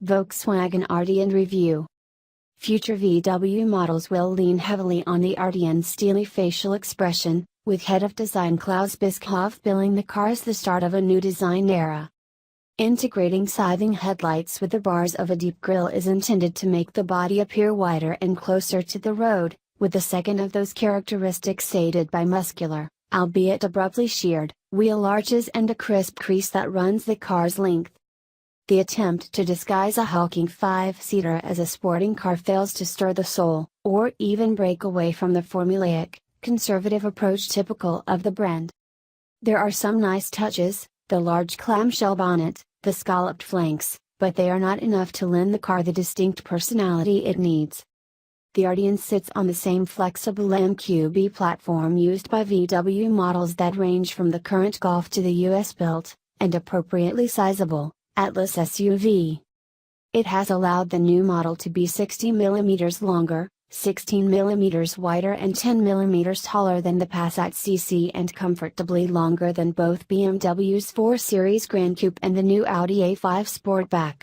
Volkswagen Arteon Review. Future VW models will lean heavily on the Arteon's steely facial expression, with head of design Klaus Bischoff billing the car as the start of a new design era. Integrating scything headlights with the bars of a deep grille is intended to make the body appear wider and closer to the road, with the second of those characteristics aided by muscular, albeit abruptly sheared, wheel arches and a crisp crease that runs the car's length. The attempt to disguise a hulking five-seater as a sporting car fails to stir the soul, or even break away from the formulaic, conservative approach typical of the brand. There are some nice touches, the large clamshell bonnet, the scalloped flanks, but they are not enough to lend the car the distinct personality it needs. The Arteon sits on the same flexible MQB platform used by VW models that range from the current Golf to the US-built, and appropriately sizable, Atlas SUV. It has allowed the new model to be 60 mm longer, 16 mm wider and 10 mm taller than the Passat CC and comfortably longer than both BMW's 4 Series Gran Coupe and the new Audi A5 Sportback.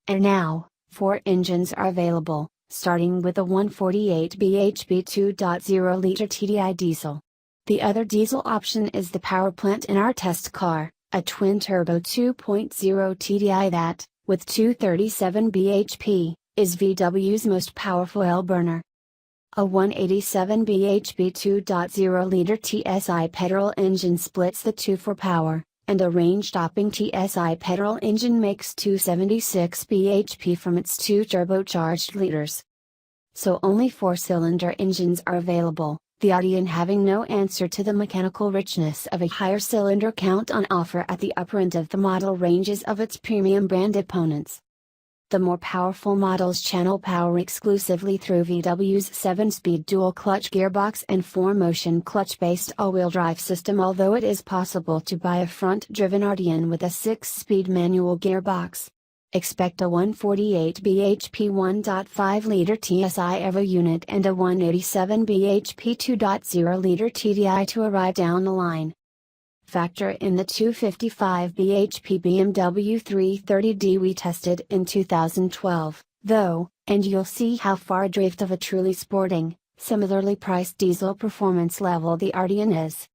And now, 4 engines are available, starting with a 148 bhp 2.0-liter TDI diesel. The other diesel option is the power plant in our test car, a twin-turbo 2.0 TDI that, with 237 bhp, is VW's most powerful L-burner. A 187 bhp 2.0-liter TSI petrol engine splits the two for power, and a range-topping TSI petrol engine makes 276 bhp from its two turbocharged liters. So only 4-cylinder engines are available, the Arteon having no answer to the mechanical richness of a higher cylinder count on offer at the upper end of the model ranges of its premium brand opponents. The more powerful models channel power exclusively through VW's 7-speed dual-clutch gearbox and 4-motion clutch-based all-wheel drive system, although it is possible to buy a front-driven Arteon with a 6-speed manual gearbox. Expect a 148 bhp 1.5-liter TSI Evo unit and a 187 bhp 2.0-liter TDI to arrive down the line. Factor in the 255 bhp BMW 330d we tested in 2012, though, and you'll see how far adrift of a truly sporting, similarly priced diesel performance level the Arteon is.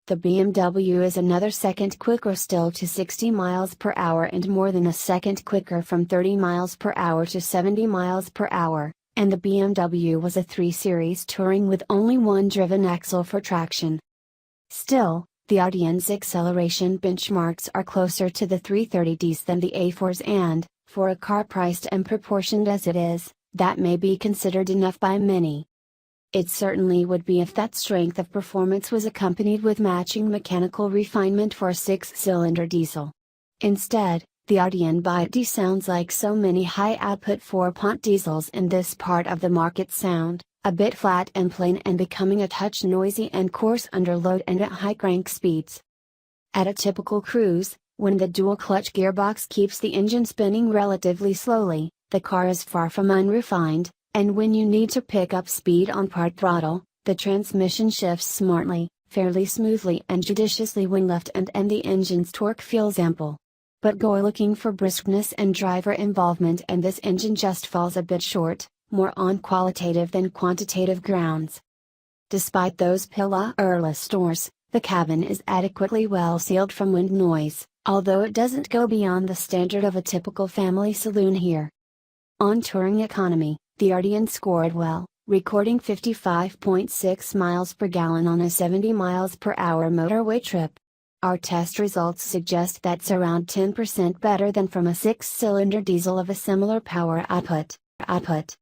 The BMW is another second quicker still to 60 miles per hour and more than a second quicker from 30 miles per hour to 70 miles per hour, and the BMW was a 3 Series touring with only one driven axle for traction. Still, the Arteon's acceleration benchmarks are closer to the 330Ds than the A4's, and, for a car priced and proportioned as it is, that may be considered enough by many. It certainly would be if that strength of performance was accompanied with matching mechanical refinement for a 6-cylinder diesel. Instead, the Arteon BYD sounds like so many high-output 4-pont diesels in this part of the market sound, a bit flat and plain and becoming a touch noisy and coarse under load and at high crank speeds. At a typical cruise, when the dual-clutch gearbox keeps the engine spinning relatively slowly, the car is far from unrefined, and when you need to pick up speed on part throttle, the transmission shifts smartly, fairly smoothly and judiciously when left and the engine's torque feels ample. But go looking for briskness and driver involvement and this engine just falls a bit short, more on qualitative than quantitative grounds. Despite those pillar-less doors, the cabin is adequately well sealed from wind noise, although it doesn't go beyond the standard of a typical family saloon here. On touring economy, the Arteon scored well, recording 55.6 miles per gallon on a 70 miles per hour motorway trip. Our test results suggest that's around 10% better than from a 6-cylinder diesel of a similar power output.